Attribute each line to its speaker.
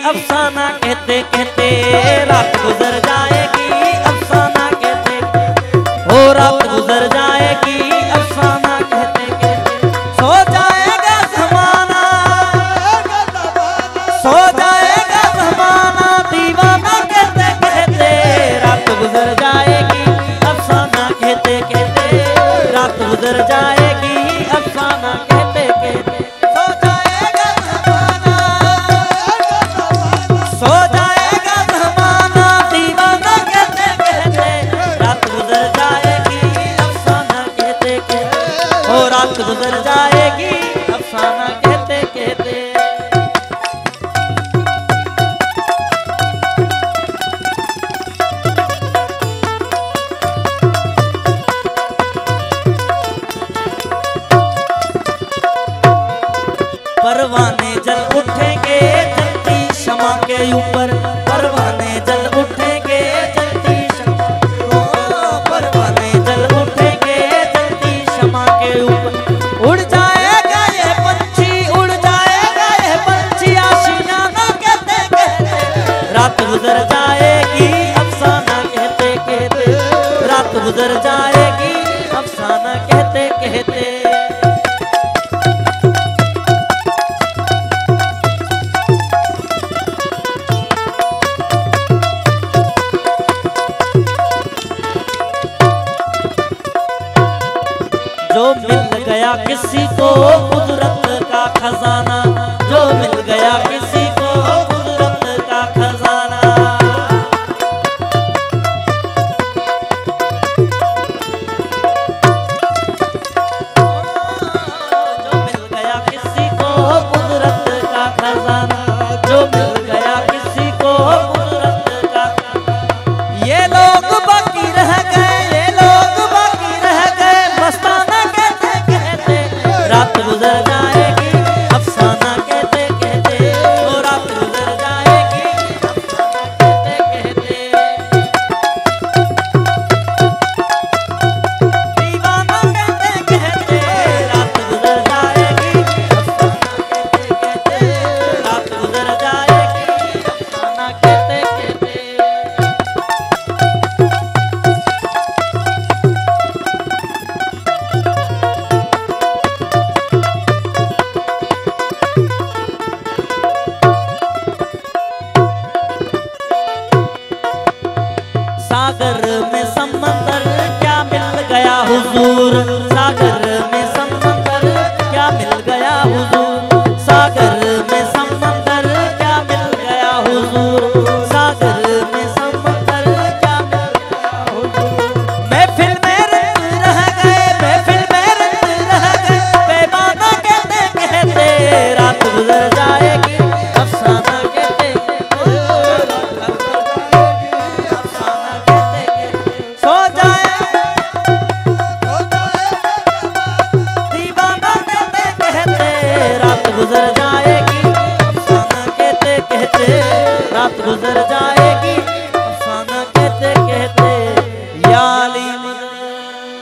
Speaker 1: अफसाना कहते कहते रात गुजर जाएगी, अफसाना कहते कहते हो रात गुजर जाएगी, अफसाना कहते कहते सो जाएगा ज़माना, सो जाएगा ज़माना दीवाना कहते कहते रात गुजर जाएगी, अफसाना कहते कहते रात गुजर जाएगी, अफसाना कहते कहते सो जाएगा ज़माना, सो जाएगा ज़माना दीवाना कहते कहते रात गुजर जाएगी, अफसाना कहते कहते हो रात गुजर जाएगी, अफसाना कहते कहते। परवाने जल उठेंगे जलती शमा के ऊपर, परवाने जल उठेंगे जलती शमा, परवाने जल उठेंगे जलती शमा के ऊपर। उड़ जाएगा ये पंछी, उड़ जाएगा ये पंछी आशियाना कहते कहते रात गुजर जाएगी, अफसाना कहते कहते रात गुजर जाएगी, अफसाना कहते कहते। जो मिल गया किसी को कुदरत का खजाना,